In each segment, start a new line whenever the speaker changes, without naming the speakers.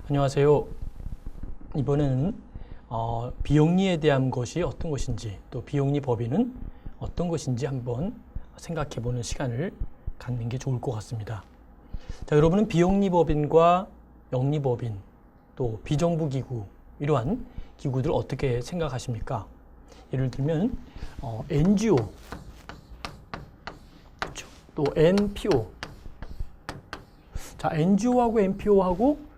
안녕하세요. 이번에는 비영리에 대한 것이 어떤 것인지, 또 비영리 법인은 어떤 것인지 한번 생각해보는 시간을 갖는 게 좋을 것 같습니다. 자, 여러분은 비영리 법인과 영리 법인, 또 비정부 기구, 이러한 기구들 어떻게 생각하십니까? 예를 들면 NGO, 또 NPO. 자, NGO하고 NPO하고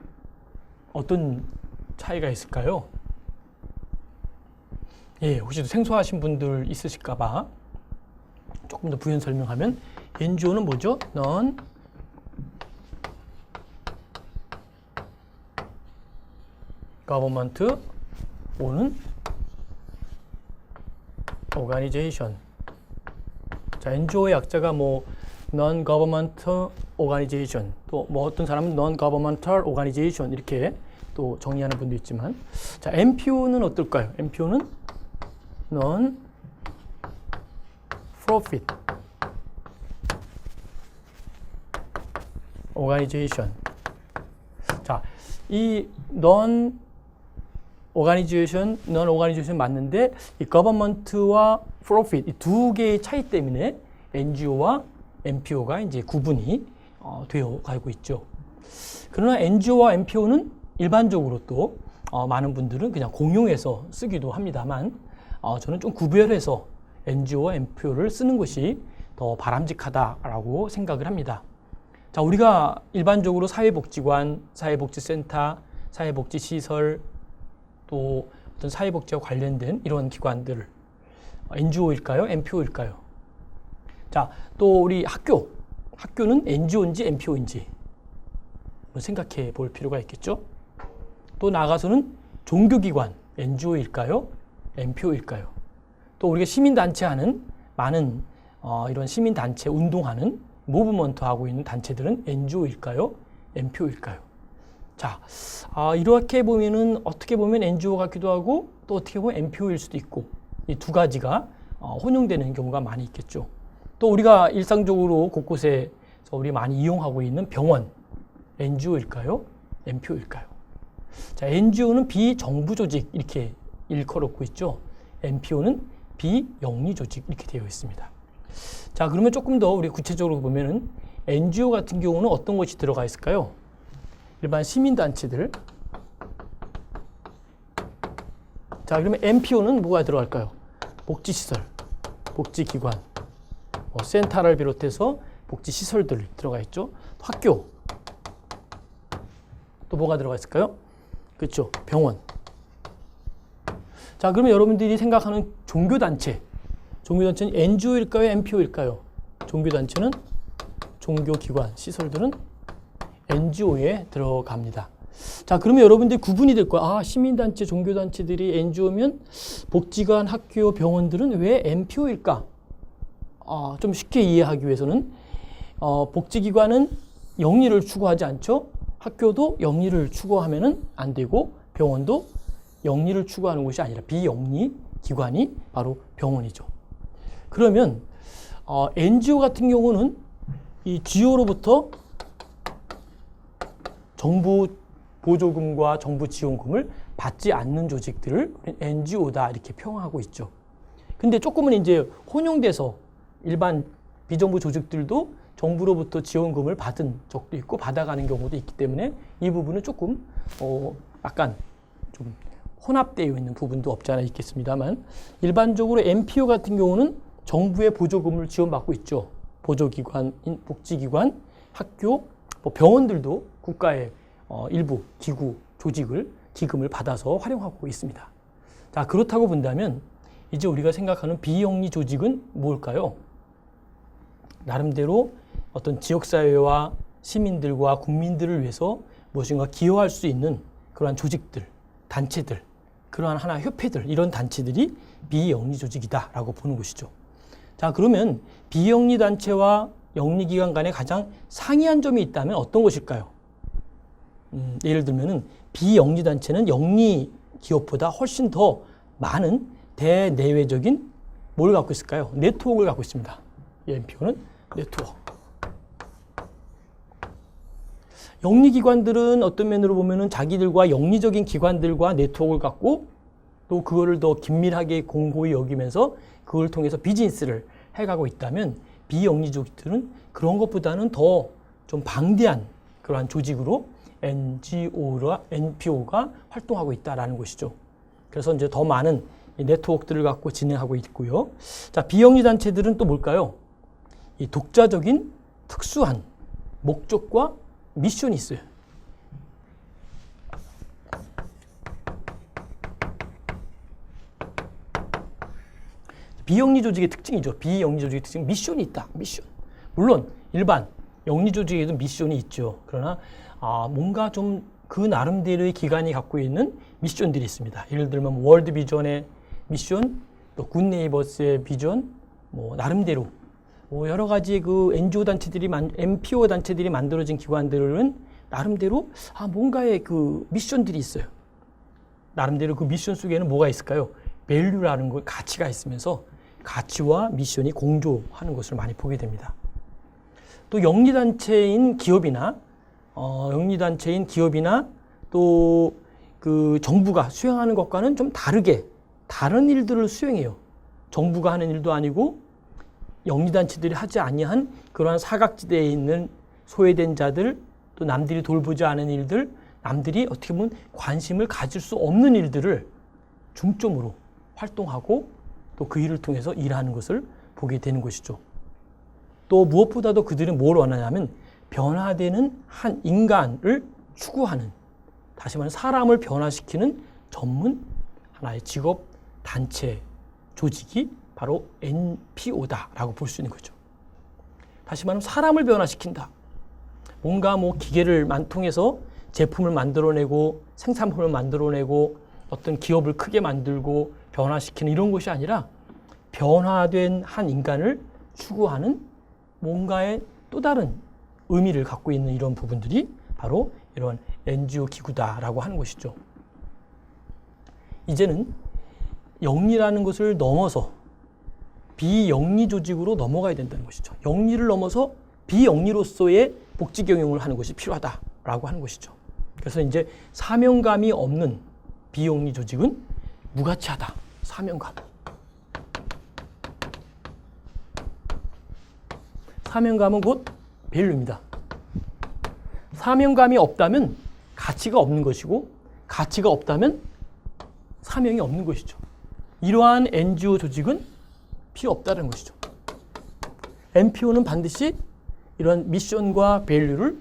어떤 차이가 있을까요? 예, 혹시 생소하신 분들 있으실까봐 조금 더 부연 설명하면 NGO는 뭐죠? Non Government Owned Organization. 자, NGO의 약자가 Non-Governmental Organization, 또 어떤 사람은 Non-Governmental Organization 이렇게 또 정의하는 분도 있지만, 자, NPO는 어떨까요? NPO는 Non-Profit Organization. 자, 이 Non-Organization 맞는데 이 Government와 Profit 이 두 개의 차이 때문에 NGO와 NPO가 이제 구분이 되어 가고 있죠. 그러나 NGO와 NPO는 일반적으로 또 많은 분들은 그냥 공용해서 쓰기도 합니다만, 저는 좀 구별해서 NGO와 NPO를 쓰는 것이 더 바람직하다라고 생각을 합니다. 자, 우리가 일반적으로 사회복지관, 사회복지센터, 사회복지시설, 또 어떤 사회복지와 관련된 이런 기관들, NGO일까요? NPO일까요? 자, 또 우리 학교는 NGO인지 NPO인지 생각해 볼 필요가 있겠죠. 또 나가서는 종교기관, NGO일까요? NPO일까요? 또 우리가 시민단체 하는 많은 이런 시민단체 운동하는 무브먼트 하고 있는 단체들은 NGO일까요? NPO일까요? 자, 이렇게 보면은 어떻게 보면 NGO 같기도 하고 또 어떻게 보면 NPO일 수도 있고, 이 두 가지가 혼용되는 경우가 많이 있겠죠. 또 우리가 일상적으로 곳곳에 우리 많이 이용하고 있는 병원, NGO일까요? NPO일까요? 자, NGO는 비정부 조직 이렇게 일컬었고 있죠. NPO는 비영리 조직 이렇게 되어 있습니다. 자, 그러면 조금 더 우리 구체적으로 보면은 NGO 같은 경우는 어떤 것이 들어가 있을까요? 일반 시민단체들. 자, 그러면 NPO는 뭐가 들어갈까요? 복지시설, 복지기관, 센터를 비롯해서 복지시설들 들어가 있죠. 학교, 또 뭐가 들어가 있을까요? 그렇죠, 병원. 자, 그러면 여러분들이 생각하는 종교단체는 NGO일까요? NPO일까요? 종교단체는 종교기관, 시설들은 NGO에 들어갑니다. 자, 그러면 여러분들이 구분이 될 거야. 시민단체, 종교단체들이 NGO면 복지관, 학교, 병원들은 왜 NPO일까? 좀 쉽게 이해하기 위해서는 복지기관은 영리를 추구하지 않죠. 학교도 영리를 추구하면은 안 되고 병원도 영리를 추구하는 곳이 아니라 비영리 기관이 바로 병원이죠. 그러면 NGO 같은 경우는 이 GO로부터 정부 보조금과 정부 지원금을 받지 않는 조직들을 NGO다 이렇게 평하고 있죠. 근데 조금은 이제 혼용돼서 일반 비정부 조직들도 정부로부터 지원금을 받은 적도 있고 받아가는 경우도 있기 때문에 이 부분은 조금 약간 좀 혼합되어 있는 부분도 없지 않아 있겠습니다만, 일반적으로 NPO 같은 경우는 정부의 보조금을 지원받고 있죠. 보조기관, 복지기관, 학교, 병원들도 국가의 일부 기구, 기금을 받아서 활용하고 있습니다. 자, 그렇다고 본다면 이제 우리가 생각하는 비영리 조직은 뭘까요? 나름대로 어떤 지역사회와 시민들과 국민들을 위해서 무엇인가 기여할 수 있는 그러한 조직들, 단체들, 그러한 하나의 협회들, 이런 단체들이 비영리 조직이다라고 보는 것이죠. 자, 그러면 비영리 단체와 영리기관 간에 가장 상이한 점이 있다면 어떤 것일까요? 예를 들면은 비영리 단체는 영리 기업보다 훨씬 더 많은 대내외적인 뭘 갖고 있을까요? 네트워크를 갖고 있습니다. 이 NPO는 네트워크. 영리기관들은 어떤 면으로 보면은 자기들과 영리적인 기관들과 네트워크를 갖고 또 그거를 더 긴밀하게 공고히 여기면서 그걸 통해서 비즈니스를 해가고 있다면 비영리 조직들은 그런 것보다는 더 좀 방대한 그러한 조직으로 NPO가 활동하고 있다라는 것이죠. 그래서 이제 더 많은 네트워크들을 갖고 진행하고 있고요. 자, 비영리 단체들은 또 뭘까요? 이 독자적인 특수한 목적과 미션이 있어요. 비영리 조직의 특징이죠. 비영리 조직의 특징, 미션이 있다. 미션. 물론 일반 영리 조직에도 미션이 있죠. 그러나 뭔가 좀 그 나름대로의 기관이 갖고 있는 미션들이 있습니다. 예를 들면 월드 비전의 미션, 또 굿네이버스의 비전, 뭐 나름대로 뭐 여러 가지 그 NGO 단체들이 NPO 단체들이 만들어진 기관들은 나름대로 뭔가의 그 미션들이 있어요. 나름대로 그 미션 속에는 뭐가 있을까요? 밸류라는 거, 가치가 있으면서 가치와 미션이 공조하는 것을 많이 보게 됩니다. 또 영리단체인 기업이나 또 그 정부가 수행하는 것과는 좀 다른 일들을 수행해요. 정부가 하는 일도 아니고 영리단체들이 하지 아니한 그러한 사각지대에 있는 소외된 자들, 또 남들이 돌보지 않은 일들, 남들이 어떻게 보면 관심을 가질 수 없는 일들을 중점으로 활동하고 또 그 일을 통해서 일하는 것을 보게 되는 것이죠. 또 무엇보다도 그들은 뭘 원하냐면 변화되는 한 인간을 추구하는, 다시 말하면 사람을 변화시키는 전문 하나의 직업 단체 조직이 바로 NPO다라고 볼 수 있는 거죠. 다시 말하면 사람을 변화시킨다. 뭔가 뭐 기계를 통해서 제품을 만들어내고 생산품을 만들어내고 어떤 기업을 크게 만들고 변화시키는 이런 것이 아니라 변화된 한 인간을 추구하는 뭔가의 또 다른 의미를 갖고 있는 이런 부분들이 바로 이런 NGO 기구다라고 하는 것이죠. 이제는 영리라는 것을 넘어서 비영리 조직으로 넘어가야 된다는 것이죠. 영리를 넘어서 비영리로서의 복지 경영을 하는 것이 필요하다라고 하는 것이죠. 그래서 이제 사명감이 없는 비영리 조직은 무가치하다. 사명감. 사명감은 곧 밸류입니다. 사명감이 없다면 가치가 없는 것이고, 가치가 없다면 사명이 없는 것이죠. 이러한 NGO 조직은 필요 없다는 것이죠. NPO는 반드시 이러한 미션과 밸류를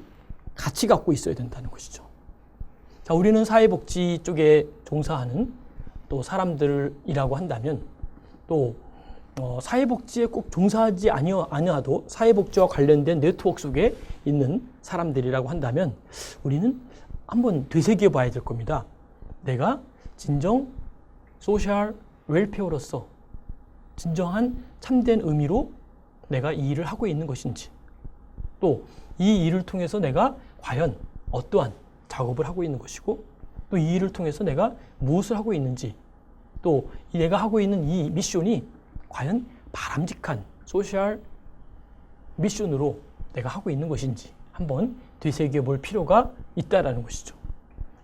같이 갖고 있어야 된다는 것이죠. 자, 우리는 사회복지 쪽에 종사하는 또 사람들이라고 한다면 또 사회복지에 꼭 종사하지 아니어도 사회복지와 관련된 네트워크 속에 있는 사람들이라고 한다면 우리는 한번 되새겨 봐야 될 겁니다. 내가 진정 소셜 웰페어로서 진정한 참된 의미로 내가 이 일을 하고 있는 것인지, 또 이 일을 통해서 내가 과연 어떠한 작업을 하고 있는 것이고, 또 이 일을 통해서 내가 무엇을 하고 있는지, 또 내가 하고 있는 이 미션이 과연 바람직한 소셜 미션으로 내가 하고 있는 것인지 한번 되새겨 볼 필요가 있다라는 것이죠.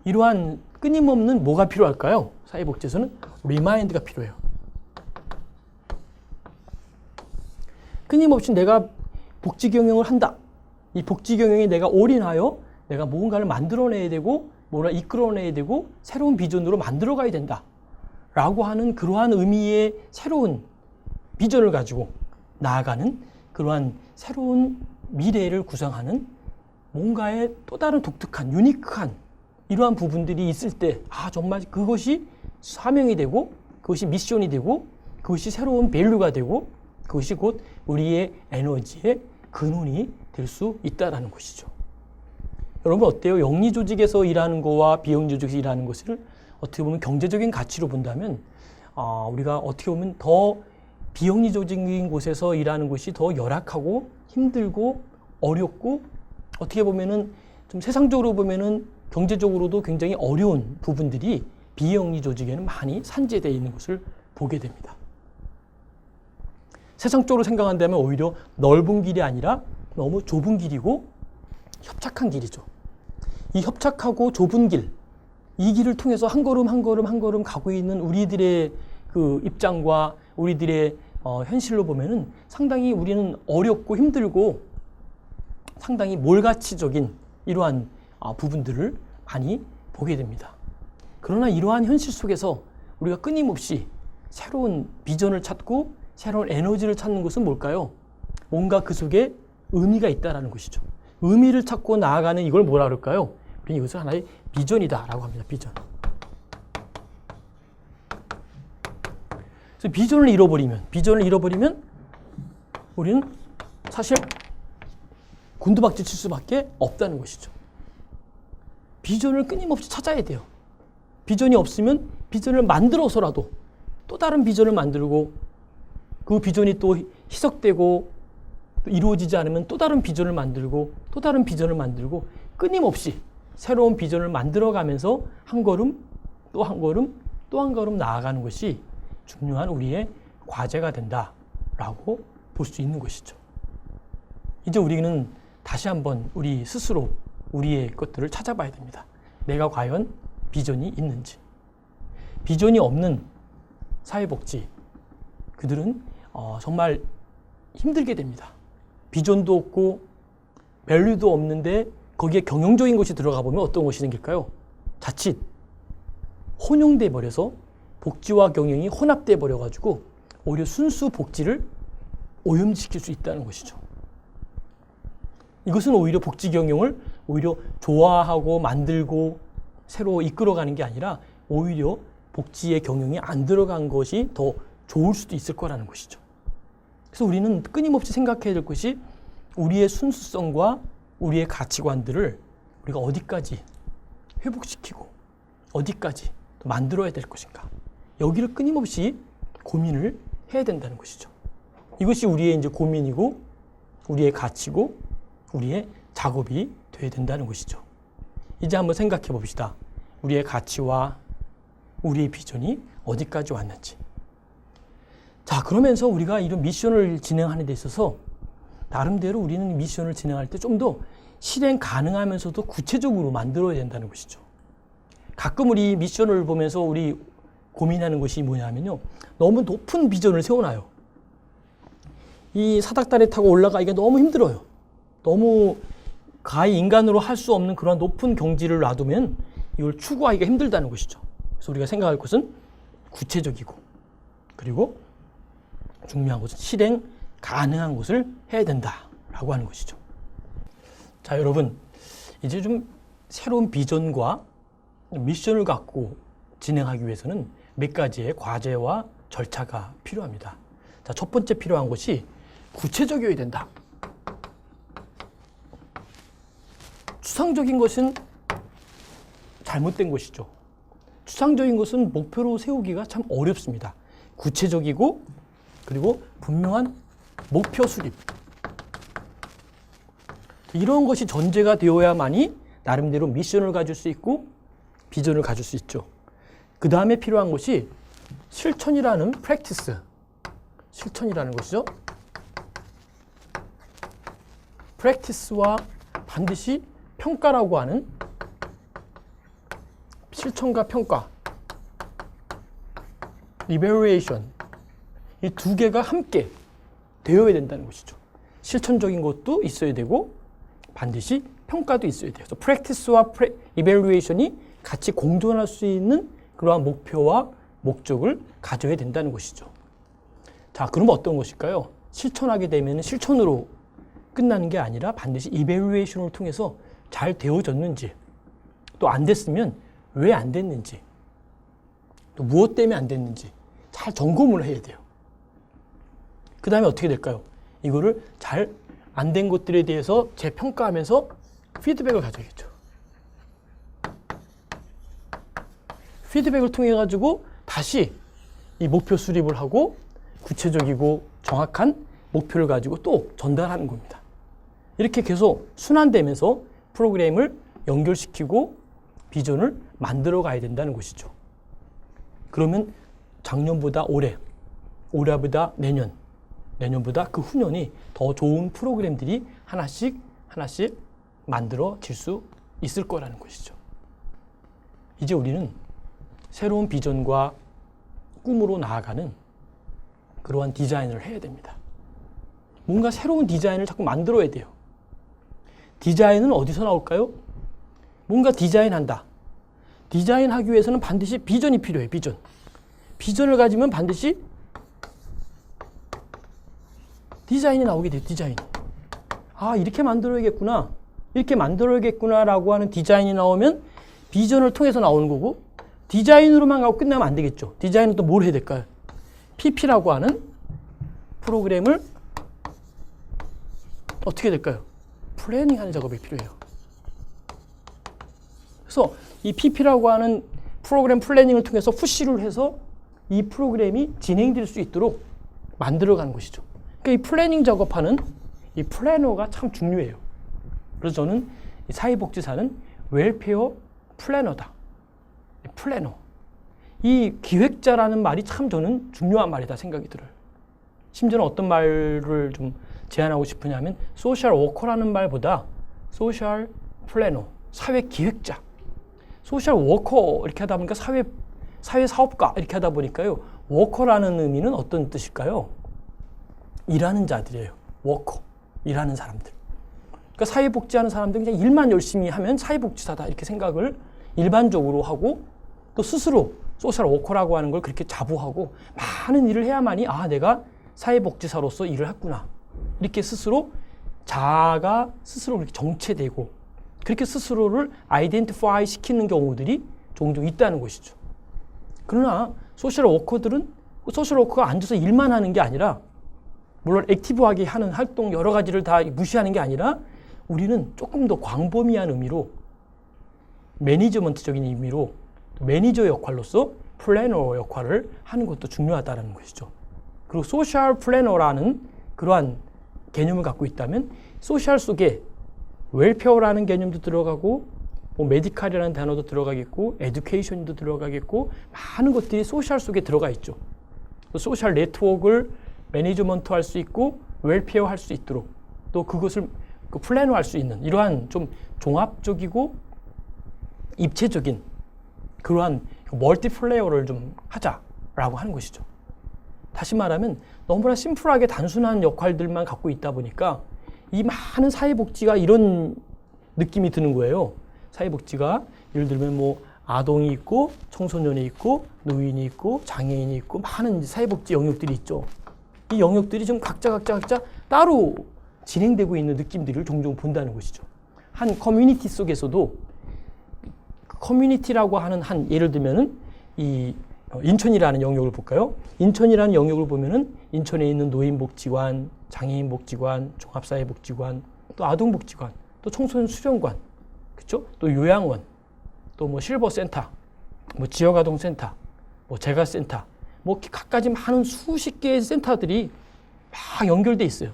이러한 끊임없는 뭐가 필요할까요? 사회복지에서는 리마인드가 필요해요. 끊임없이 내가 복지 경영을 한다. 이 복지 경영에 내가 올인하여 내가 무언가를 만들어내야 되고 뭐라 이끌어내야 되고 새로운 비전으로 만들어가야 된다. 라고 하는 그러한 의미의 새로운 비전을 가지고 나아가는 그러한 새로운 미래를 구상하는 뭔가의 또 다른 독특한, 유니크한 이러한 부분들이 있을 때 정말 그것이 사명이 되고 그것이 미션이 되고 그것이 새로운 밸류가 되고 그것이 곧 우리의 에너지의 근원이 될 수 있다는 것이죠. 여러분 어때요? 영리 조직에서 일하는 거와 비영리 조직에서 일하는 것을 어떻게 보면 경제적인 가치로 본다면 우리가 어떻게 보면 더 비영리 조직인 곳에서 일하는 것이 더 열악하고 힘들고 어렵고 어떻게 보면은 좀 세상적으로 보면은 경제적으로도 굉장히 어려운 부분들이 비영리 조직에는 많이 산재되어 있는 것을 보게 됩니다. 세상적으로 생각한다면 오히려 넓은 길이 아니라 너무 좁은 길이고 협착한 길이죠. 이 협착하고 좁은 길, 이 길을 통해서 한 걸음 한 걸음 한 걸음 가고 있는 우리들의 그 입장과 우리들의 현실로 보면은 상당히 우리는 어렵고 힘들고 상당히 몰가치적인 이러한 부분들을 많이 보게 됩니다. 그러나 이러한 현실 속에서 우리가 끊임없이 새로운 비전을 찾고 새로운 에너지를 찾는 것은 뭘까요? 뭔가 그 속에 의미가 있다라는 것이죠. 의미를 찾고 나아가는 이걸 뭐라 그럴까요? 이것은 하나의 비전이다라고 합니다. 비전. 그래서 비전을 잃어버리면 우리는 사실 곤두박질 칠 수밖에 없다는 것이죠. 비전을 끊임없이 찾아야 돼요. 비전이 없으면 비전을 만들어서라도 또 다른 비전을 만들고 그 비전이 또 희석되고 또 이루어지지 않으면 또 다른 비전을 만들고 또 다른 비전을 만들고 끊임없이 새로운 비전을 만들어가면서 한 걸음 또 한 걸음 또 한 걸음 나아가는 것이 중요한 우리의 과제가 된다라고 볼 수 있는 것이죠. 이제 우리는 다시 한번 우리 스스로 우리의 것들을 찾아봐야 됩니다. 내가 과연 비전이 있는지. 비전이 없는 사회복지, 그들은 정말 힘들게 됩니다. 비전도 없고 밸류도 없는데 거기에 경영적인 것이 들어가 보면 어떤 것이 생길까요? 자칫 혼용돼 버려서 복지와 경영이 혼합돼 버려가지고 오히려 순수 복지를 오염시킬 수 있다는 것이죠. 이것은 오히려 복지 경영을 오히려 좋아하고 만들고 새로 이끌어가는 게 아니라 오히려 복지의 경영이 안 들어간 것이 더 좋을 수도 있을 거라는 것이죠. 그래서 우리는 끊임없이 생각해야 될 것이 우리의 순수성과 우리의 가치관들을 우리가 어디까지 회복시키고 어디까지 또 만들어야 될 것인가. 여기를 끊임없이 고민을 해야 된다는 것이죠. 이것이 우리의 이제 고민이고 우리의 가치고 우리의 작업이 되어야 된다는 것이죠. 이제 한번 생각해 봅시다. 우리의 가치와 우리의 비전이 어디까지 왔는지. 자, 그러면서 우리가 이런 미션을 진행하는 데 있어서 나름대로 우리는 미션을 진행할 때 좀 더 실행 가능하면서도 구체적으로 만들어야 된다는 것이죠. 가끔 우리 미션을 보면서 우리 고민하는 것이 뭐냐면요. 너무 높은 비전을 세워놔요. 이 사닥다리 타고 올라가기가 너무 힘들어요. 너무 가히 인간으로 할 수 없는 그런 높은 경지를 놔두면 이걸 추구하기가 힘들다는 것이죠. 그래서 우리가 생각할 것은 구체적이고 그리고 중요한 것은 실행 가능한 것을 해야 된다라고 하는 것이죠. 자, 여러분 이제 좀 새로운 비전과 미션을 갖고 진행하기 위해서는 몇 가지의 과제와 절차가 필요합니다. 자, 첫 번째 필요한 것이 구체적이어야 된다. 추상적인 것은 잘못된 것이죠. 추상적인 것은 목표로 세우기가 참 어렵습니다. 구체적이고 그리고 분명한 목표 수립. 이런 것이 전제가 되어야만이 나름대로 미션을 가질 수 있고 비전을 가질 수 있죠. 그 다음에 필요한 것이 실천이라는 프랙티스. 실천이라는 것이죠. 프랙티스와 반드시 평가라고 하는 실천과 평가, evaluation, 이 두 개가 함께 되어야 된다는 것이죠. 실천적인 것도 있어야 되고 반드시 평가도 있어야 돼요. 그래서 practice와 evaluation이 같이 공존할 수 있는 그러한 목표와 목적을 가져야 된다는 것이죠. 자, 그러면 어떤 것일까요? 실천하게 되면 실천으로 끝나는 게 아니라 반드시 evaluation을 통해서 잘 되어졌는지, 또 안 됐으면 왜 안 됐는지, 또 무엇 때문에 안 됐는지 잘 점검을 해야 돼요. 그 다음에 어떻게 될까요? 이거를 잘 안 된 것들에 대해서 재평가하면서 피드백을 가져야겠죠. 피드백을 통해 가지고 다시 이 목표 수립을 하고 구체적이고 정확한 목표를 가지고 또 전달하는 겁니다. 이렇게 계속 순환되면서 프로그램을 연결시키고 비전을 만들어 가야 된다는 것이죠. 그러면 작년보다 올해, 올해보다 내년, 내년보다 그 후년이 더 좋은 프로그램들이 하나씩 만들어질 수 있을 거라는 것이죠. 이제 우리는 새로운 비전과 꿈으로 나아가는 그러한 디자인을 해야 됩니다. 뭔가 새로운 디자인을 자꾸 만들어야 돼요. 디자인은 어디서 나올까요? 뭔가 디자인한다. 디자인하기 위해서는 반드시 비전이 필요해요. 비전. 비전을 가지면 반드시 디자인이 나오게 돼요. 디자인. 아, 이렇게 만들어야겠구나. 이렇게 만들어야겠구나라고 하는 디자인이 나오면 비전을 통해서 나오는 거고, 디자인으로만 가고 끝나면 안 되겠죠. 디자인은 또 뭘 해야 될까요? PP라고 하는 프로그램을 어떻게 될까요? 플래닝하는 작업이 필요해요. 그래서 이 PP라고 하는 프로그램 플래닝을 통해서 푸시를 해서 이 프로그램이 진행될 수 있도록 만들어가는 것이죠. 그러니까 이 플래닝 작업하는 이 플래너가 참 중요해요. 그래서 저는 이 사회복지사는 웰페어 플래너다. 플래너. 이 기획자라는 말이 참 저는 중요한 말이다 생각이 들어요. 심지어는 어떤 말을 좀 제안하고 싶으냐면 소셜 워커라는 말보다 소셜 플래너, 사회 기획자. 소셜 워커 이렇게 하다 보니까 사회 사업가 이렇게 하다 보니까요. 워커라는 의미는 어떤 뜻일까요? 일하는 자들이에요. 워커. 일하는 사람들. 그러니까 사회복지하는 사람들 그냥 일만 열심히 하면 사회복지사다 이렇게 생각을 일반적으로 하고 또 스스로 소셜 워커라고 하는 걸 그렇게 자부하고 많은 일을 해야만이 아 내가 사회복지사로서 일을 했구나 이렇게 스스로 자아가 스스로 그렇게 정체되고 그렇게 스스로를 아이덴티파이 시키는 경우들이 종종 있다는 것이죠. 그러나 소셜 워커들은 소셜 워커가 앉아서 일만 하는 게 아니라 물론 액티브하게 하는 활동 여러 가지를 다 무시하는 게 아니라 우리는 조금 더 광범위한 의미로 매니지먼트적인 의미로 매니저 역할로서 플래너 역할을 하는 것도 중요하다는 것이죠. 그리고 소셜 플래너라는 그러한 개념을 갖고 있다면 소셜 속에 웰페어라는 개념도 들어가고 뭐 메디칼이라는 단어도 들어가겠고 에듀케이션도 들어가겠고 많은 것들이 소셜 속에 들어가 있죠. 소셜 네트워크를 매니지먼트 할 수 있고 웰페어 할 수 있도록 또 그것을 플래너 할 수 있는 이러한 좀 종합적이고 입체적인 그러한 멀티플레이어를 좀 하자라고 하는 것이죠. 다시 말하면 너무나 심플하게 단순한 역할들만 갖고 있다 보니까 이 많은 사회복지가 이런 느낌이 드는 거예요. 사회복지가 예를 들면 뭐 아동이 있고 청소년이 있고 노인이 있고 장애인이 있고 많은 사회복지 영역들이 있죠. 이 영역들이 좀 각자 따로 진행되고 있는 느낌들을 종종 본다는 것이죠. 한 커뮤니티 속에서도 커뮤니티라고 하는 한 예를 들면은 이 인천이라는 영역을 볼까요? 인천이라는 영역을 보면은 인천에 있는 노인복지관, 장애인복지관, 종합사회복지관, 또 아동복지관, 또 청소년 수련관, 그렇죠? 또 요양원, 또 뭐 실버센터, 뭐 지역아동센터, 뭐 재가센터, 뭐 각가지 많은 수십 개의 센터들이 막 연결돼 있어요.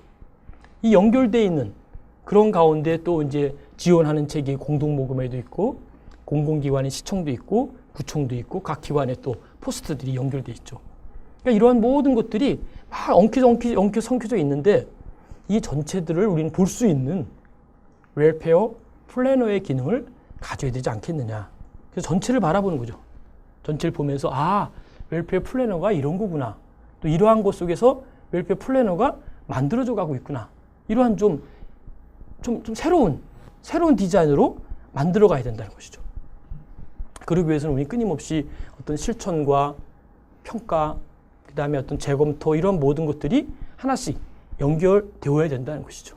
이 연결돼 있는 그런 가운데 또 이제 지원하는 체계 공동모금회도 있고 공공기관의 시청도 있고 구청도 있고 각 기관에 또 포스트들이 연결돼 있죠. 그러니까 이러한 모든 것들이 막 엉켜져 있는데 이 전체들을 우리는 볼 수 있는 웰페어 플래너의 기능을 가져야 되지 않겠느냐. 그래서 전체를 바라보는 거죠. 전체를 보면서 아 웰페어 플래너가 이런 거구나. 또 이러한 것 속에서 웰페어 플래너가 만들어져 가고 있구나. 이러한 좀 새로운 디자인으로 만들어 가야 된다는 것이죠. 그러기 위해서는 우리 끊임없이 어떤 실천과 평가, 그 다음에 어떤 재검토 이런 모든 것들이 하나씩 연결되어야 된다는 것이죠.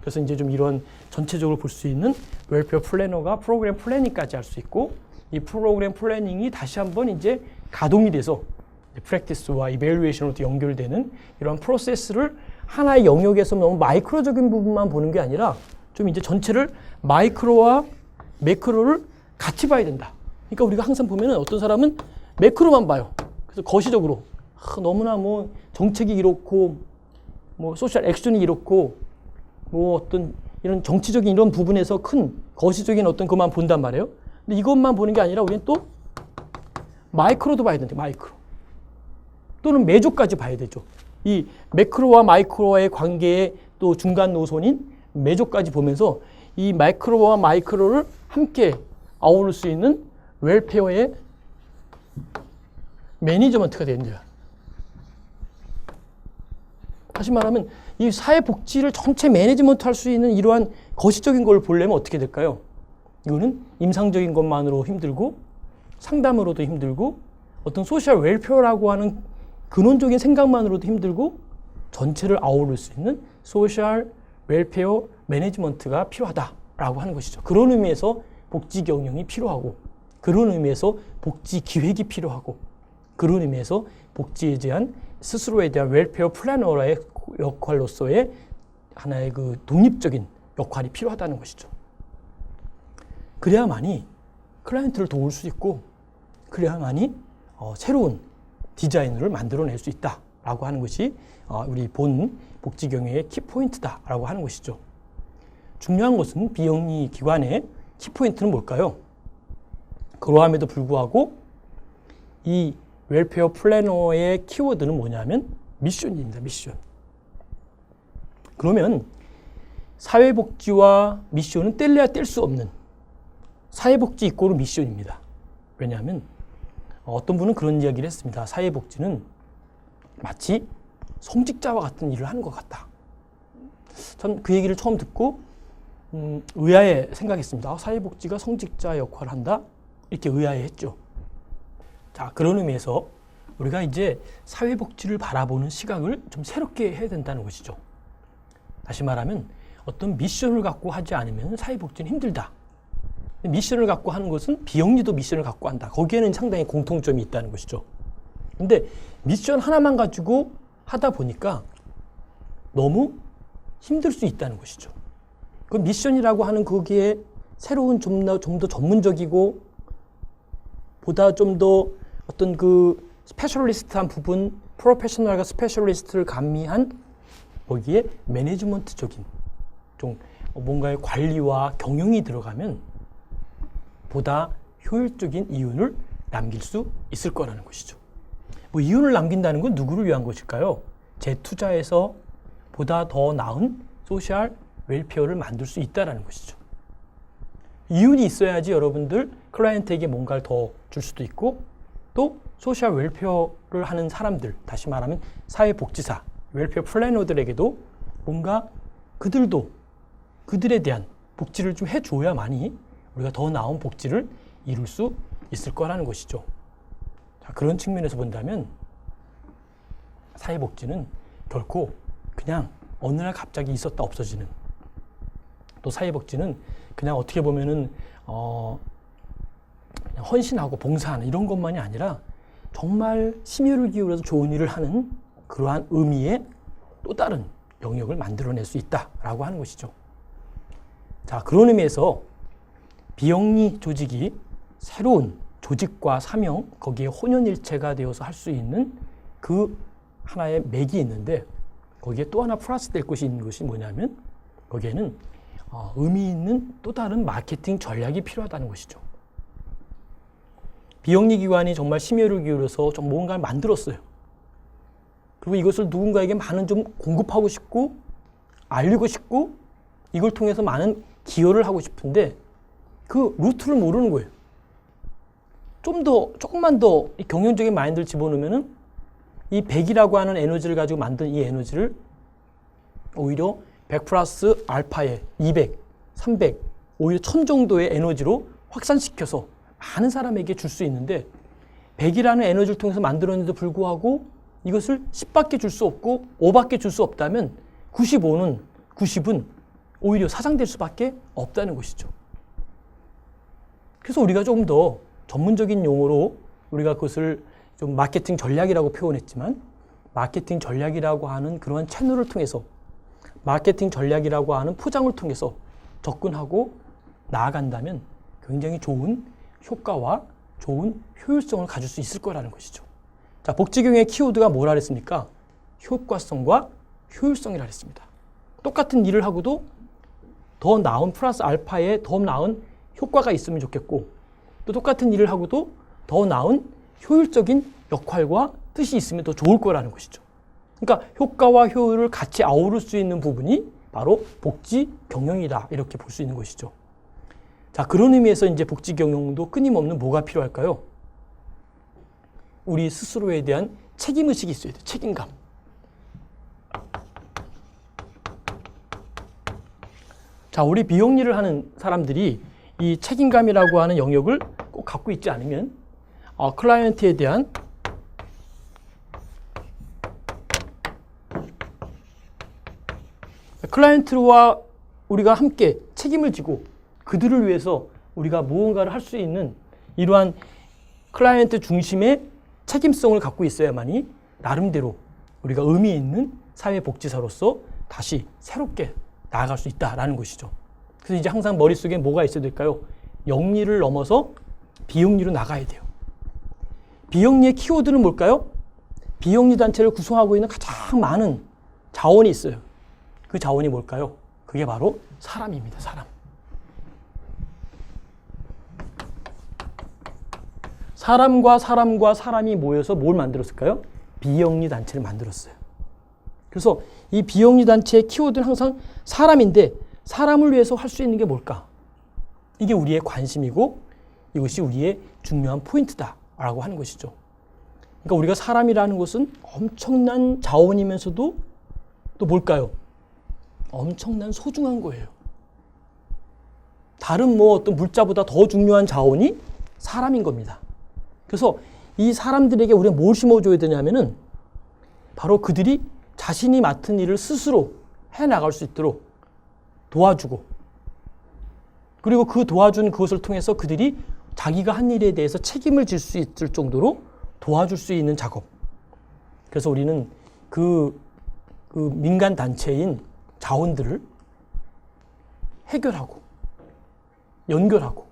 그래서 이제 좀 이런 전체적으로 볼 수 있는 웰페어 플래너가 프로그램 플래닝까지 할 수 있고 이 프로그램 플래닝이 다시 한번 이제 가동이 돼서 프랙티스와 이밸루에이션으로 연결되는 이런 프로세스를 하나의 영역에서 너무 마이크로적인 부분만 보는 게 아니라 좀 이제 전체를 마이크로와 매크로를 같이 봐야 된다. 그러니까 우리가 항상 보면은 어떤 사람은 매크로만 봐요. 그래서 거시적으로 너무나 뭐 정책이 이렇고 뭐 소셜 액션이 이렇고 뭐 어떤 이런 정치적인 이런 부분에서 큰 거시적인 어떤 것만 본단 말이에요. 근데 이것만 보는 게 아니라 우리는 또 마이크로도 봐야 된대. 마이크로. 또는 메조까지 봐야 되죠. 이 매크로와 마이크로와의 관계의 또 중간 노선인 메조까지 보면서 이 마이크로와 마이크로를 함께 아우를 수 있는 웰페어의 매니지먼트가 된다. 다시 말하면 이 사회복지를 전체 매니지먼트 할 수 있는 이러한 거시적인 걸 보려면 어떻게 될까요? 이거는 임상적인 것만으로 힘들고 상담으로도 힘들고 어떤 소셜 웰페어라고 하는 근원적인 생각만으로도 힘들고 전체를 아우를 수 있는 소셜 웰페어 매니지먼트가 필요하다라고 하는 것이죠. 그런 의미에서 복지 경영이 필요하고 그런 의미에서 복지 기획이 필요하고 그런 의미에서 복지에 대한 스스로에 대한 웰페어 플래너의 역할로서의 하나의 그 독립적인 역할이 필요하다는 것이죠. 그래야만이 클라이언트를 도울 수 있고 그래야만이 새로운 디자인을 만들어낼 수 있다라고 하는 것이 우리 본 복지 경영의 키포인트다라고 하는 것이죠. 중요한 것은 비영리 기관의 키포인트는 뭘까요? 그러함에도 불구하고 이 웰페어 플래너의 키워드는 뭐냐면 미션입니다. 미션. 그러면 사회복지와 미션은 뗄래야 뗄 수 없는 사회복지 이꼬르 미션입니다. 왜냐하면 어떤 분은 그런 이야기를 했습니다. 사회복지는 마치 성직자와 같은 일을 하는 것 같다. 전 그 얘기를 처음 듣고 의아해 생각했습니다. 사회복지가 성직자 역할을 한다? 이렇게 의아해했죠. 자, 그런 의미에서 우리가 이제 사회복지를 바라보는 시각을 좀 새롭게 해야 된다는 것이죠. 다시 말하면 어떤 미션을 갖고 하지 않으면 사회복지는 힘들다. 미션을 갖고 하는 것은 비영리도 미션을 갖고 한다. 거기에는 상당히 공통점이 있다는 것이죠. 근데 미션 하나만 가지고 하다 보니까 너무 힘들 수 있다는 것이죠. 그 미션이라고 하는 거기에 새로운 좀 더 전문적이고 보다 좀 더 어떤 그 스페셜리스트한 부분, 프로페셔널과 스페셜리스트를 감미한 거기에 매니지먼트적인 좀 뭔가의 관리와 경영이 들어가면 보다 효율적인 이윤을 남길 수 있을 거라는 것이죠. 뭐 이윤을 남긴다는 건 누구를 위한 것일까요? 재투자해서 보다 더 나은 소셜 웰페어를 만들 수 있다는 것이죠. 이윤이 있어야지 여러분들 클라이언트에게 뭔가를 더 줄 수도 있고 또 소셜 웰페어를 하는 사람들, 다시 말하면 사회복지사, 웰페어 플래너들에게도 뭔가 그들도 그들에 대한 복지를 좀 해줘야만이 우리가 더 나은 복지를 이룰 수 있을 거라는 것이죠. 자, 그런 측면에서 본다면 사회복지는 결코 그냥 어느 날 갑자기 있었다 없어지는, 또 사회복지는 그냥 어떻게 보면은 그냥 헌신하고 봉사하는 이런 것만이 아니라 정말 심혈을 기울여서 좋은 일을 하는 그러한 의미의 또 다른 영역을 만들어낼 수 있다라고 하는 것이죠. 자, 그런 의미에서 비영리 조직이 새로운 조직과 사명, 거기에 혼연일체가 되어서 할 수 있는 그 하나의 맥이 있는데 거기에 또 하나 플러스 될 것이 있는 것이 뭐냐면 거기에는 의미 있는 또 다른 마케팅 전략이 필요하다는 것이죠. 비영리 기관이 정말 심혈을 기울여서 좀 뭔가를 만들었어요. 그리고 이것을 누군가에게 많은 좀 공급하고 싶고 알리고 싶고 이걸 통해서 많은 기여를 하고 싶은데 그 루트를 모르는 거예요. 조금만 더 경영적인 마인드를 집어넣으면은 이 100이라고 하는 에너지를 가지고 만든 이 에너지를 오히려 100 플러스 알파에 200, 300, 오히려 1000 정도의 에너지로 확산시켜서 많은 사람에게 줄 수 있는데 100이라는 에너지를 통해서 만들었는데도 불구하고 이것을 10밖에 줄 수 없고 5밖에 줄 수 없다면 90은 오히려 사장될 수밖에 없다는 것이죠. 그래서 우리가 조금 더 전문적인 용어로 우리가 그것을 좀 마케팅 전략이라고 표현했지만 마케팅 전략이라고 하는 그러한 채널을 통해서 마케팅 전략이라고 하는 포장을 통해서 접근하고 나아간다면 굉장히 좋은 효과와 좋은 효율성을 가질 수 있을 거라는 것이죠. 자, 복지경영의 키워드가 뭐라 그랬습니까? 효과성과 효율성이라 그랬습니다. 똑같은 일을 하고도 더 나은 플러스 알파에 더 나은 효과가 있으면 좋겠고 또 똑같은 일을 하고도 더 나은 효율적인 역할과 뜻이 있으면 더 좋을 거라는 것이죠. 그러니까 효과와 효율을 같이 아우를 수 있는 부분이 바로 복지 경영이다. 이렇게 볼 수 있는 것이죠. 자, 그런 의미에서 이제 복지 경영도 끊임없는 뭐가 필요할까요? 우리 스스로에 대한 책임의식이 있어야 돼요. 책임감. 자, 우리 비영리를 하는 사람들이 이 책임감이라고 하는 영역을 꼭 갖고 있지 않으면 클라이언트에 대한 클라이언트와 우리가 함께 책임을 지고 그들을 위해서 우리가 무언가를 할 수 있는 이러한 클라이언트 중심의 책임성을 갖고 있어야만이 나름대로 우리가 의미 있는 사회복지사로서 다시 새롭게 나아갈 수 있다라는 것이죠. 그래서 이제 항상 머릿속에 뭐가 있어야 될까요? 영리를 넘어서 비영리로 나가야 돼요. 비영리의 키워드는 뭘까요? 비영리 단체를 구성하고 있는 가장 많은 자원이 있어요. 그 자원이 뭘까요? 그게 바로 사람입니다. 사람. 사람과 사람이 모여서 뭘 만들었을까요? 비영리 단체를 만들었어요. 그래서 이 비영리 단체의 키워드는 항상 사람인데 사람을 위해서 할 수 있는 게 뭘까? 이게 우리의 관심이고 이것이 우리의 중요한 포인트다라고 하는 것이죠. 그러니까 우리가 사람이라는 것은 엄청난 자원이면서도 또 뭘까요? 엄청난 소중한 거예요. 다른 어떤 물자보다 더 중요한 자원이 사람인 겁니다. 그래서 이 사람들에게 우리가 뭘 심어줘야 되냐면은 바로 그들이 자신이 맡은 일을 스스로 해나갈 수 있도록 도와주고 그리고 그 도와준 그것을 통해서 그들이 자기가 한 일에 대해서 책임을 질 수 있을 정도로 도와줄 수 있는 작업. 그래서 우리는 그 민간 단체인 자원들을 해결하고 연결하고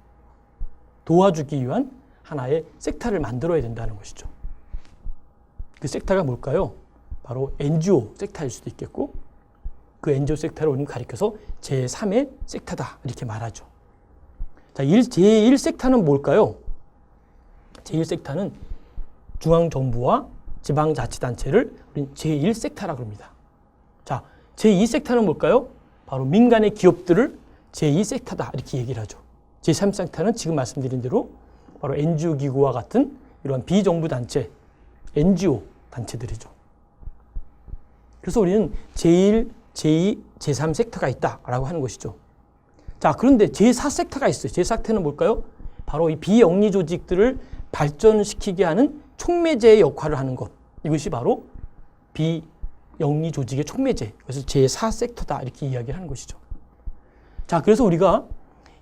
도와주기 위한 하나의 섹터를 만들어야 된다는 것이죠. 그 섹터가 뭘까요? 바로 NGO 섹터일 수도 있겠고 그 NGO 섹터를 우리는 가리켜서 제3의 섹터다 이렇게 말하죠. 자, 제1 섹터는 뭘까요? 제1 섹터는 중앙정부와 지방자치단체를 우리는 제1 섹터라고 합니다. 자, 제2 섹터는 뭘까요? 바로 민간의 기업들을 제2 섹터다 이렇게 얘기를 하죠. 제3 섹터는 지금 말씀드린 대로 바로 NGO 기구와 같은 이러한 비정부 단체, NGO 단체들이죠. 그래서 우리는 제1, 제2, 제3 섹터가 있다라고 하는 것이죠. 자, 그런데 제4 섹터가 있어요. 제4 섹터는 뭘까요? 바로 이 비영리 조직들을 발전시키게 하는 촉매제의 역할을 하는 것. 이것이 바로 비영리 조직의 촉매제. 그래서 제4 섹터다 이렇게 이야기를 하는 것이죠. 자, 그래서 우리가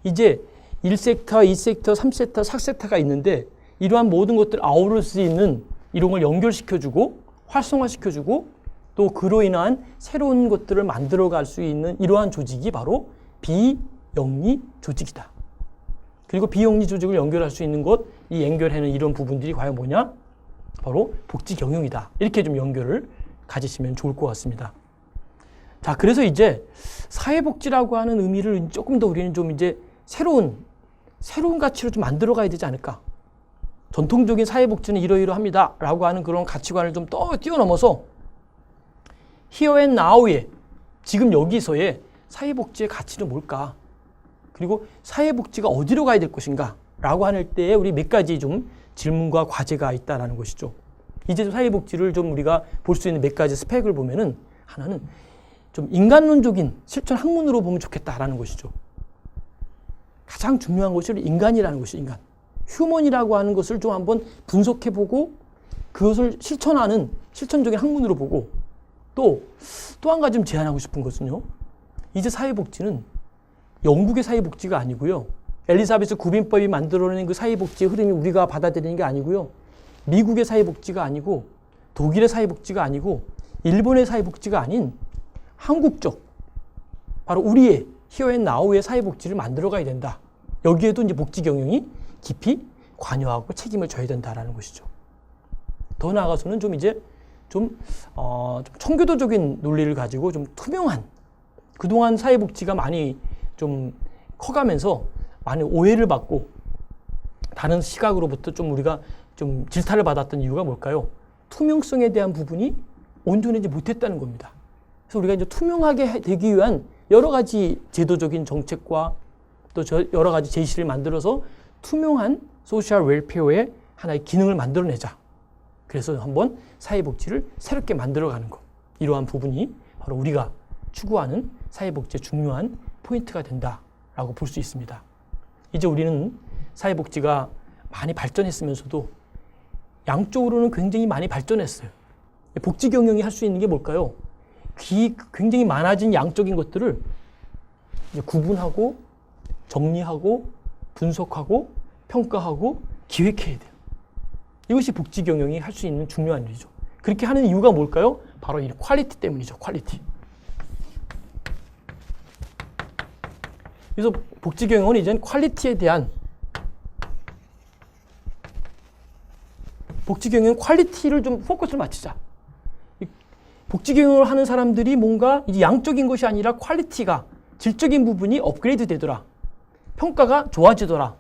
이제 1섹터, 2섹터, 3섹터, 4섹터가 있는데 이러한 모든 것들을 아우를 수 있는 이런 걸 연결시켜주고 활성화시켜주고 또 그로 인한 새로운 것들을 만들어갈 수 있는 이러한 조직이 바로 비영리 조직이다. 그리고 비영리 조직을 연결할 수 있는 것, 이 연결하는 이런 부분들이 과연 뭐냐? 바로 복지 경영이다. 이렇게 좀 연결을 가지시면 좋을 것 같습니다. 자, 그래서 이제 사회복지라고 하는 의미를 조금 더 우리는 좀 이제 새로운 가치로 좀 만들어 가야 되지 않을까? 전통적인 사회복지는 이러이러합니다. 라고 하는 그런 가치관을 좀 더 뛰어넘어서 here and now의 지금 여기서의 사회복지의 가치는 뭘까? 그리고 사회복지가 어디로 가야 될 것인가? 라고 할 때에 우리 몇 가지 좀 질문과 과제가 있다는 것이죠. 이제 사회복지를 좀 우리가 볼 수 있는 몇 가지 스펙을 보면은 하나는 좀 인간론적인 실천 학문으로 보면 좋겠다라는 것이죠. 가장 중요한 것이 인간이라는 것이 인간. 휴먼이라고 하는 것을 좀 한번 분석해보고 그것을 실천하는 실천적인 학문으로 보고 또 한 가지 좀 제안하고 싶은 것은요. 이제 사회복지는 영국의 사회복지가 아니고요. 엘리자베스 구빈법이 만들어낸 그 사회복지의 흐름이 우리가 받아들이는 게 아니고요. 미국의 사회복지가 아니고 독일의 사회복지가 아니고 일본의 사회복지가 아닌 한국적 바로 우리의 here and now의 사회복지를 만들어 가야 된다. 여기에도 이제 복지 경영이 깊이 관여하고 책임을 져야 된다라는 것이죠. 더 나아가서는 좀 이제 좀 청교도적인 논리를 가지고 좀 투명한 그동안 사회복지가 많이 좀 커가면서 많이 오해를 받고 다른 시각으로부터 좀 우리가 좀 질타를 받았던 이유가 뭘까요? 투명성에 대한 부분이 온전하지 못했다는 겁니다. 그래서 우리가 이제 투명하게 되기 위한 여러 가지 제도적인 정책과 또 여러 가지 제시를 만들어서 투명한 소셜 웰페어의 하나의 기능을 만들어내자. 그래서 한번 사회복지를 새롭게 만들어가는 것. 이러한 부분이 바로 우리가 추구하는 사회복지의 중요한 포인트가 된다라고 볼 수 있습니다. 이제 우리는 사회복지가 많이 발전했으면서도 양쪽으로는 굉장히 많이 발전했어요. 복지 경영이 할 수 있는 게 뭘까요? 굉장히 많아진 양적인 것들을 이제 구분하고 정리하고 분석하고 평가하고 기획해야 돼요. 이것이 복지 경영이 할 수 있는 중요한 일이죠. 그렇게 하는 이유가 뭘까요? 바로 이 퀄리티 때문이죠. 퀄리티. 그래서 복지 경영은 이제는 퀄리티에 대한 복지 경영 퀄리티를 좀 포커스를 맞추자. 복지 경영을 하는 사람들이 뭔가 이제 양적인 것이 아니라 퀄리티가 질적인 부분이 업그레이드 되더라. 평가가 좋아지더라.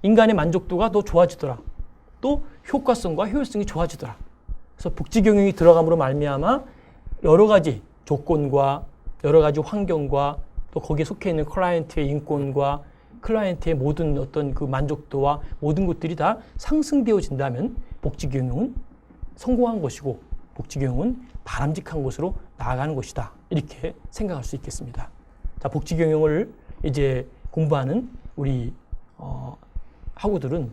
인간의 만족도가 더 좋아지더라. 또 효과성과 효율성이 좋아지더라. 그래서 복지 경영이 들어감으로 말미암아 여러 가지 조건과 여러 가지 환경과 또 거기에 속해 있는 클라이언트의 인권과 클라이언트의 모든 어떤 그 만족도와 모든 것들이 다 상승되어진다면 복지 경영은 성공한 것이고 복지 경영은 바람직한 곳으로 나아가는 것이다. 이렇게 생각할 수 있겠습니다. 자, 복지 경영을 이제 공부하는 우리 학우들은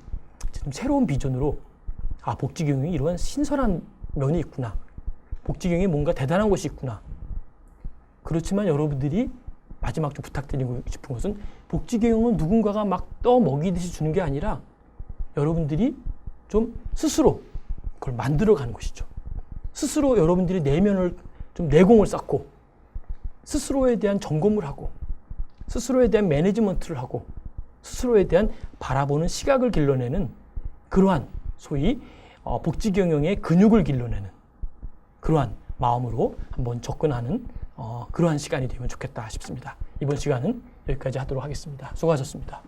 좀 새로운 비전으로 복지 경영이 이러한 신선한 면이 있구나. 복지 경영이 뭔가 대단한 것이 있구나. 그렇지만 여러분들이 마지막 좀 부탁드리고 싶은 것은 복지 경영은 누군가가 막 떠먹이듯이 주는 게 아니라 여러분들이 좀 스스로 그걸 만들어가는 것이죠. 스스로 여러분들이 내면을 좀 내공을 쌓고 스스로에 대한 점검을 하고 스스로에 대한 매니지먼트를 하고 스스로에 대한 바라보는 시각을 길러내는 그러한 소위 복지 경영의 근육을 길러내는 그러한 마음으로 한번 접근하는 그러한 시간이 되면 좋겠다 싶습니다. 이번 시간은 여기까지 하도록 하겠습니다. 수고하셨습니다.